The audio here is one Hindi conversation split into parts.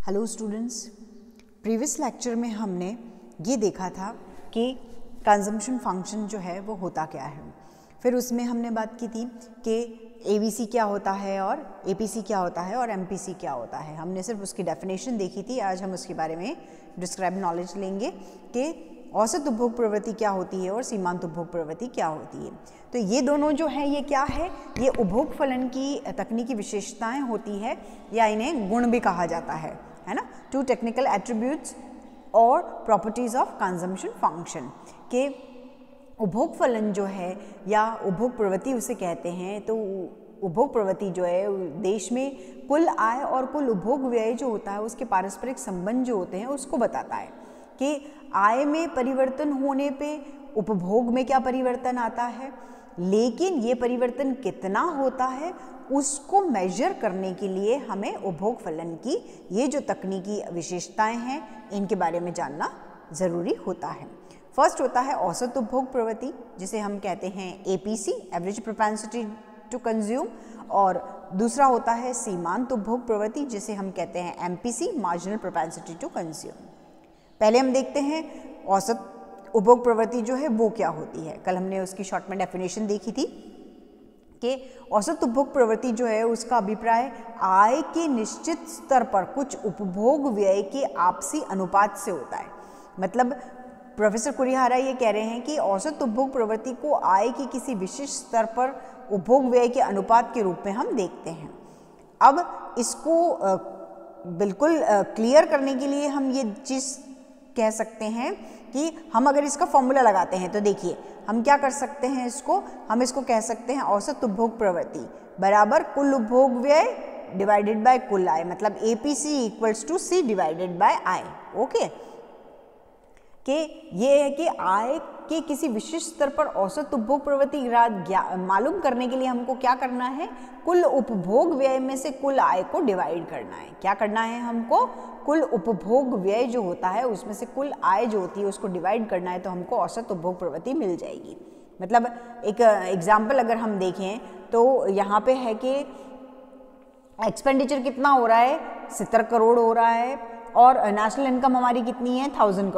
हेलो स्टूडेंट्स, प्रीवियस लेक्चर में हमने ये देखा था कि कंजम्पशन फंक्शन जो है वो होता क्या है। फिर उसमें हमने बात की थी कि एबीसी क्या होता है और एपीसी क्या होता है और एमपीसी क्या होता है। हमने सिर्फ उसकी डेफिनेशन देखी थी। आज हम उसके बारे में डिस्क्राइब नॉलेज लेंगे कि औसत उपभोग प्रवृत्ति क्या होती है और सीमांत उपभोग प्रवृत्ति क्या होती है। तो ये दोनों जो है ये क्या है, ये उपभोग फलन की तकनीकी विशेषताएं होती है या इन्हें गुण भी कहा जाता है ना। टू टेक्निकल एट्रीब्यूट्स और प्रॉपर्टीज ऑफ कंजम्पशन फंक्शन के उपभोग फलन जो है या उपभोग प्रवृत्ति उसे कहते हैं। तो उपभोग प्रवृत्ति जो है देश में कुल आय और कुल उपभोग व्यय जो होता है उसके पारस्परिक संबंध जो होते हैं उसको बताता है कि आय में परिवर्तन होने पे उपभोग में क्या परिवर्तन आता है, लेकिन ये परिवर्तन कितना होता है उसको मेजर करने के लिए हमें उपभोग फलन की ये जो तकनीकी विशेषताएं हैं इनके बारे में जानना ज़रूरी होता है। फर्स्ट होता है औसत उपभोग प्रवृत्ति जिसे हम कहते हैं APC, average propensity to consume, और दूसरा होता है सीमांत उपभोग प्रवृत्ति जिसे हम कहते हैं MPC, marginal propensity to consume. पहले हम देखते हैं औसत उपभोग प्रवृत्ति जो है वो क्या होती है। कल हमने उसकी शॉर्ट में डेफिनेशन देखी थी कि औसत उपभोग प्रवृत्ति जो है उसका अभिप्राय आय के निश्चित स्तर पर कुछ उपभोग व्यय के आपसी अनुपात से होता है। मतलब प्रोफेसर कुरिहारा ये कह रहे हैं कि औसत उपभोग प्रवृत्ति को आय के किसी विशिष्ट स्तर पर उपभोग व्यय के अनुपात के रूप में हम देखते हैं। अब इसको बिल्कुल क्लियर करने के लिए हम ये चीज़ कह सकते हैं कि हम अगर इसका फॉर्मूला लगाते हैं तो देखिए हम क्या कर सकते हैं, हम इसको कह सकते हैं औसत उपभोग प्रवृत्ति बराबर कुल उपभोग व्यय डिवाइडेड बाय कुल आय, मतलब APC equals to C divided by आय। ओके, कि ये है कि आय के किसी विशिष्ट स्तर पर औसत उपभोग प्रवृत्ति मालूम करने के लिए हमको क्या करना है, कुल उपभोग व्यय में से कुल आय को डिवाइड करना है। क्या करना है हमको, कुल उपभोग व्यय जो होता है उसमें से कुल आय जो होती है उसको डिवाइड करना है, तो हमको औसत उपभोग प्रवृत्ति मिल जाएगी। मतलब एक एग्जाम्पल अगर हम देखें तो यहाँ पे है कि एक्सपेंडिचर कितना हो रहा है, 70 करोड़ हो रहा है, और नेशनल इनकम हमारी कितनी है 100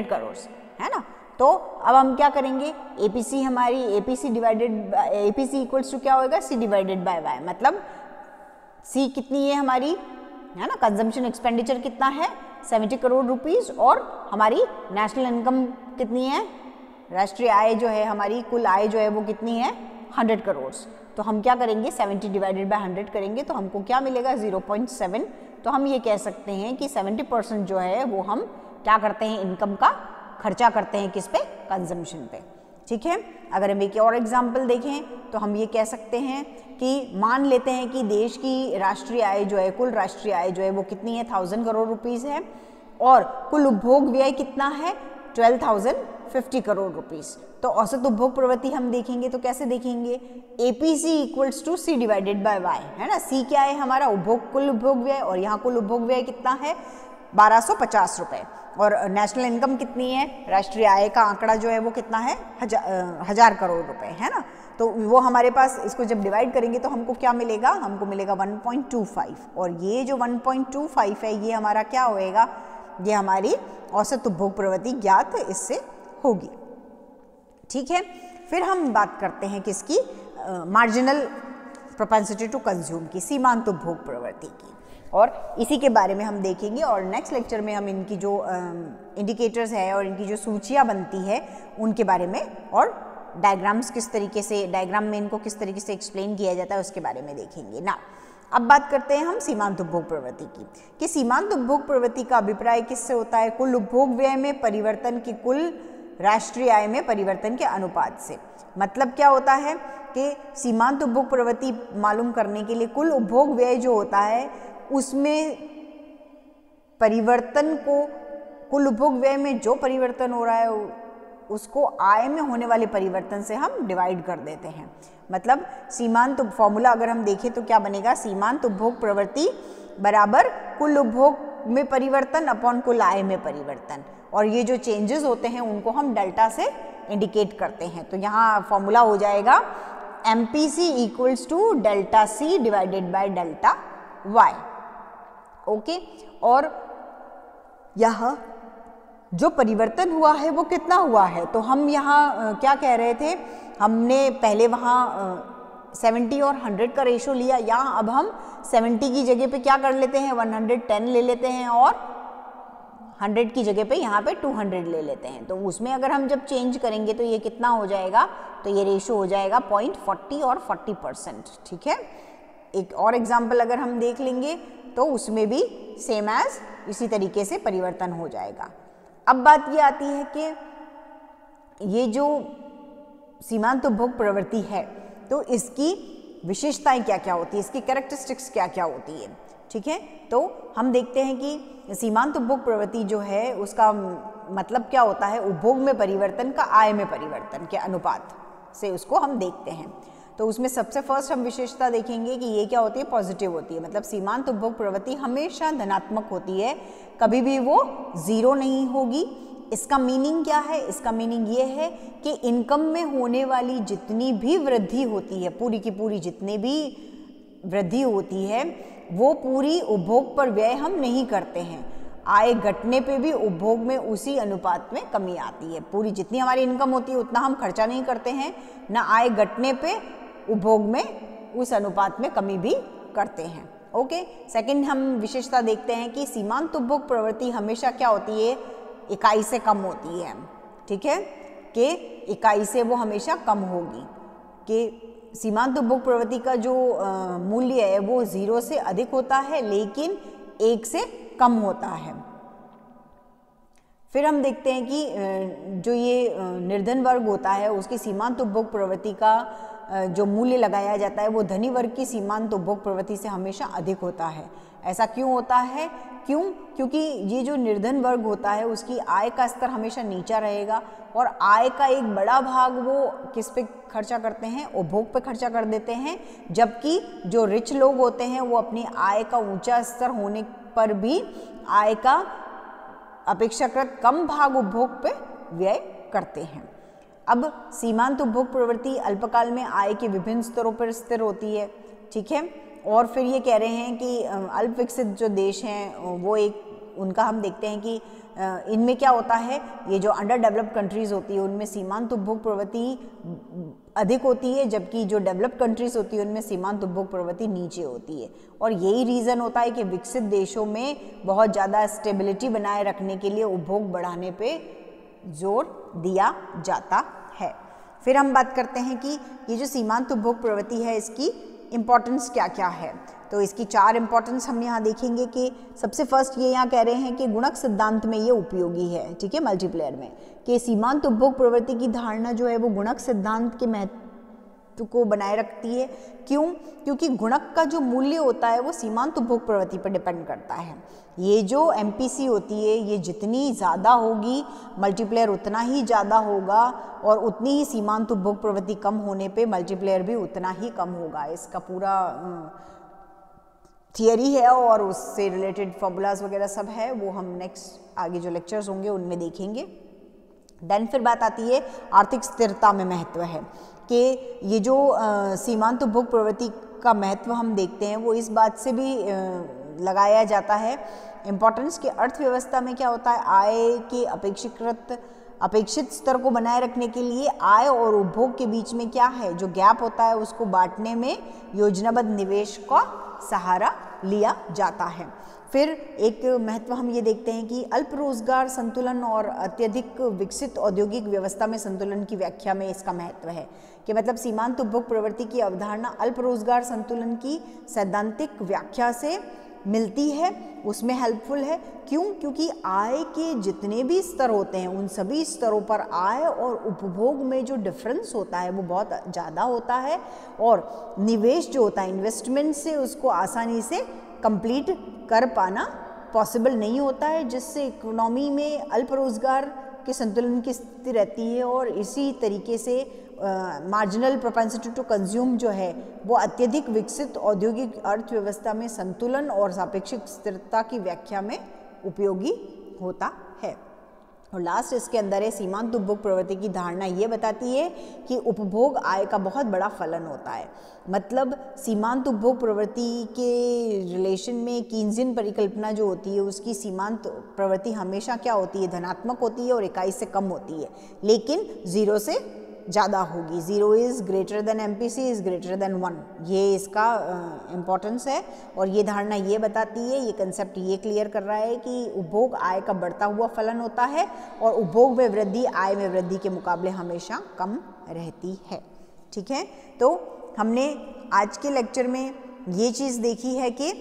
करोड़ है ना। तो अब हम क्या करेंगे, एपीसी हमारी एपीसी इक्वल्स टू क्या होगा, सी डिवाइडेड बाय वाई। मतलब सी कितनी है हमारी, है ना, कंजम्पशन एक्सपेंडिचर कितना है 70 करोड़ रुपीस, और हमारी नेशनल इनकम कितनी है, राष्ट्रीय आय जो है हमारी कुल आय जो है वो कितनी है 100 करोड़। तो हम क्या करेंगे 70 डिवाइडेड बाय 100 करेंगे तो हमको क्या मिलेगा 0.7। तो हम ये कह सकते हैं कि 70% जो है वो हम क्या करते हैं, इनकम का खर्चा करते हैं किस पे, कंजम्पशन पे। ठीक है, अगर हम एक और एग्जांपल देखें तो हम ये कह सकते हैं कि मान लेते हैं कि देश की राष्ट्रीय आय जो है, कुल राष्ट्रीय आय जो है वो कितनी है 1000 करोड़ रुपीस है, और कुल उपभोग व्यय कितना है 12,050 करोड़ रुपीस। तो औसत उपभोग प्रवृत्ति हम देखेंगे तो कैसे देखेंगे, APC equals to C divided by Y, है ना। सी क्या है हमारा उपभोग, कुल उपभोग व्यय, और यहाँ कुल उपभोग व्यय कितना है 1250 रुपये, और नेशनल इनकम कितनी है, राष्ट्रीय आय का आंकड़ा जो है वो कितना है 1000 करोड़ रुपए, है ना। तो वो हमारे पास इसको जब डिवाइड करेंगे तो हमको क्या मिलेगा, हमको मिलेगा 1.25, और ये जो 1.25 है ये हमारा क्या होएगा, ये हमारी औसत उपभोग प्रवृत्ति ज्ञात इससे होगी। ठीक है, फिर हम बात करते हैं किसकी, मार्जिनल प्रोपेंसिटी टू कंज्यूम की, सीमांत उपभोग प्रवृत्ति की, और इसी के बारे में हम देखेंगे। और नेक्स्ट लेक्चर में हम इनकी जो इंडिकेटर्स है और इनकी जो सूचियाँ बनती है उनके बारे में, और डायग्राम्स किस तरीके से, डायग्राम में इनको किस तरीके से एक्सप्लेन किया जाता है उसके बारे में देखेंगे ना। अब बात करते हैं हम सीमांत उपभोग प्रवृत्ति की, कि सीमांत उपभोग प्रवृत्ति का अभिप्राय किससे होता है, कुल उपभोग व्यय में परिवर्तन की कुल राष्ट्रीय आय में परिवर्तन के अनुपात से। मतलब क्या होता है कि सीमांत उपभोग प्रवृत्ति मालूम करने के लिए कुल उपभोग व्यय जो होता है उसमें परिवर्तन को, कुल उपभोग व्यय में जो परिवर्तन हो रहा है उसको आय में होने वाले परिवर्तन से हम डिवाइड कर देते हैं। मतलब सीमांत फॉर्मूला अगर हम देखें तो क्या बनेगा, सीमांत उपभोग प्रवृत्ति बराबर कुल उपभोग में परिवर्तन अपॉन कुल आय में परिवर्तन, और ये जो चेंजेस होते हैं उनको हम डेल्टा से इंडिकेट करते हैं। तो यहाँ फॉर्मूला हो जाएगा MPC equals to delta C divided by delta Y. Okay. और यहाँ जो परिवर्तन हुआ है वो कितना हुआ है, तो हम यहाँ क्या कह रहे थे, हमने पहले वहाँ 70 और 100 का रेशो लिया, यहाँ अब हम 70 की जगह पे क्या कर लेते हैं, 110 ले लेते हैं और 100 की जगह पे यहाँ पे 200 ले लेते हैं। तो उसमें अगर हम जब चेंज करेंगे तो ये कितना हो जाएगा, तो ये रेशो हो जाएगा 0.40 और 40%, ठीक है। एक और एग्जाम्पल अगर हम देख लेंगे तो उसमें भी सेम एज इसी तरीके से परिवर्तन हो जाएगा। अब बात ये आती है कि ये जो सीमांत उपभोग प्रवृत्ति है तो इसकी विशेषताएं क्या क्या होती है, इसकी कैरेक्टरिस्टिक्स क्या क्या होती है, ठीक है। तो हम देखते हैं कि सीमांत उपभोग प्रवृत्ति जो है उसका मतलब क्या होता है, उपभोग में परिवर्तन का आय में परिवर्तन के अनुपात से उसको हम देखते हैं। तो उसमें सबसे फर्स्ट हम विशेषता देखेंगे कि ये क्या होती है, पॉजिटिव होती है, मतलब सीमांत उपभोग प्रवृत्ति हमेशा धनात्मक होती है, कभी भी वो जीरो नहीं होगी। इसका मीनिंग क्या है, इसका मीनिंग ये है कि इनकम में होने वाली जितनी भी वृद्धि होती है, पूरी की पूरी जितनी भी वृद्धि होती है वो पूरी उपभोग पर व्यय हम नहीं करते हैं। आय घटने पे भी उपभोग में उसी अनुपात में कमी आती है, पूरी जितनी हमारी इनकम होती है उतना हम खर्चा नहीं करते हैं, ना आय घटने पे उपभोग में उस अनुपात में कमी भी करते हैं। ओके। सेकंड हम विशेषता देखते हैं कि सीमांत उपभोग प्रवृत्ति हमेशा क्या होती है, इकाई से कम होती है, ठीक है, कि इकाई से वो हमेशा कम होगी, कि सीमांत उपभोग प्रवृत्ति का जो मूल्य है वो 0 से अधिक होता है लेकिन 1 से कम होता है। फिर हम देखते हैं कि जो ये निर्धन वर्ग होता है उसकी सीमांत उपभोग प्रवृत्ति का जो मूल्य लगाया जाता है वो धनी वर्ग की सीमांत उपभोग प्रवृत्ति से हमेशा अधिक होता है। ऐसा क्यों होता है, क्योंकि ये जो निर्धन वर्ग होता है उसकी आय का स्तर हमेशा नीचा रहेगा और आय का एक बड़ा भाग वो किस पे खर्चा करते हैं, उपभोग पे खर्चा कर देते हैं, जबकि जो रिच लोग होते हैं वो अपनी आय का ऊंचा स्तर होने पर भी आय का अपेक्षाकृत कम भाग उपभोग पे व्यय करते हैं। अब सीमांत उपभोग प्रवृत्ति अल्पकाल में आय के विभिन्न स्तरों पर स्थिर होती है, ठीक है। और फिर ये कह रहे हैं कि अल्प विकसित जो देश हैं वो एक उनका हम देखते हैं कि इनमें क्या होता है, ये जो अंडर डेवलप्ड कंट्रीज़ होती है उनमें सीमांत उपभोग प्रवृत्ति अधिक होती है, जबकि जो डेवलप्ड कंट्रीज़ होती है उनमें सीमांत उपभोग प्रवृत्ति नीचे होती है। और यही रीज़न होता है कि विकसित देशों में बहुत ज़्यादा स्टेबिलिटी बनाए रखने के लिए उपभोग बढ़ाने पे जोर दिया जाता है। फिर हम बात करते हैं कि ये जो सीमांत उपभोग प्रवृत्ति है इसकी इम्पॉर्टेंस क्या क्या है, तो इसकी 4 इम्पॉर्टेंस हम यहाँ देखेंगे कि सबसे फर्स्ट ये यहाँ कह रहे हैं कि गुणक सिद्धांत में ये उपयोगी है, ठीक है, मल्टीप्लायर में, कि सीमांत उपभोग प्रवृत्ति की धारणा जो है वो गुणक सिद्धांत के महत्व को बनाए रखती है। क्यों? क्योंकि गुणक का जो मूल्य होता है वो सीमांत उपभोग प्रवृत्ति पर डिपेंड करता है। ये जो एमपीसी होती है ये जितनी ज़्यादा होगी मल्टीप्लायर उतना ही ज़्यादा होगा और उतनी ही सीमांत उपभोग प्रवृत्ति कम होने पे मल्टीप्लायर भी उतना ही कम होगा। इसका पूरा थियरी है और उससे रिलेटेड फॉर्मूलाज वगैरह सब है, वो हम नेक्स्ट आगे जो लेक्चर्स होंगे उनमें देखेंगे। देन फिर बात आती है आर्थिक स्थिरता में महत्व है कि ये जो सीमांत उपभोग प्रवृत्ति का महत्व हम देखते हैं वो इस बात से भी लगाया जाता है इम्पोर्टेंस कि अर्थव्यवस्था में क्या होता है, आय के अपेक्षित स्तर को बनाए रखने के लिए आय और उपभोग के बीच में क्या है जो गैप होता है उसको बांटने में योजनाबद्ध निवेश का सहारा लिया जाता है। फिर एक महत्व हम ये देखते हैं कि अल्प रोजगार संतुलन और अत्यधिक विकसित औद्योगिक व्यवस्था में संतुलन की व्याख्या में इसका महत्व है कि मतलब सीमांत उपभोग प्रवृत्ति की अवधारणा अल्प रोजगार संतुलन की सैद्धांतिक व्याख्या से मिलती है, उसमें हेल्पफुल है। क्यों? क्योंकि आय के जितने भी स्तर होते हैं उन सभी स्तरों पर आय और उपभोग में जो डिफरेंस होता है वो बहुत ज़्यादा होता है और निवेश जो होता है इन्वेस्टमेंट से उसको आसानी से कंप्लीट कर पाना पॉसिबल नहीं होता है, जिससे इकोनॉमी में अल्प रोजगार के संतुलन की स्थिति रहती है और इसी तरीके से मार्जिनल प्रोपेंसिटी टू कंज्यूम जो है वो अत्यधिक विकसित औद्योगिक अर्थव्यवस्था में संतुलन और सापेक्षिक स्थिरता की व्याख्या में उपयोगी होता है। और लास्ट इसके अंदर है सीमांत उपभोग प्रवृत्ति की धारणा ये बताती है कि उपभोग आय का बहुत बड़ा फलन होता है। मतलब सीमांत उपभोग प्रवृत्ति के रिलेशन में कीन्सियन परिकल्पना जो होती है उसकी सीमांत प्रवृत्ति हमेशा क्या होती है, धनात्मक होती है और इकाई से कम होती है, लेकिन 0 से ज़्यादा होगी। 0 is greater than MPC is greater than 1, ये इसका इम्पोर्टेंस है। और ये धारणा ये बताती है, ये कंसेप्ट ये क्लियर कर रहा है कि उपभोग आय का बढ़ता हुआ फलन होता है और उपभोग में वृद्धि आय में वृद्धि के मुकाबले हमेशा कम रहती है। ठीक है, तो हमने आज के लेक्चर में ये चीज़ देखी है कि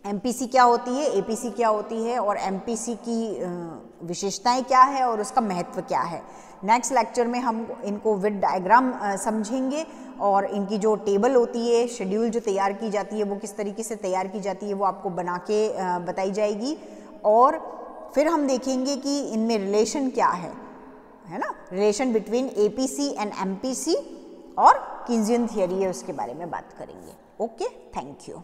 MPC क्या होती है, APC क्या होती है और MPC की विशेषताएं क्या है और उसका महत्व क्या है। नेक्स्ट लेक्चर में हम इनको विद डायग्राम समझेंगे और इनकी जो टेबल होती है, शेड्यूल जो तैयार की जाती है वो किस तरीके से तैयार की जाती है वो आपको बना के बताई जाएगी। और फिर हम देखेंगे कि इनमें रिलेशन क्या है ना, relation between APC and MPC और कीन्सियन थियरी है उसके बारे में बात करेंगे। Okay, thank you.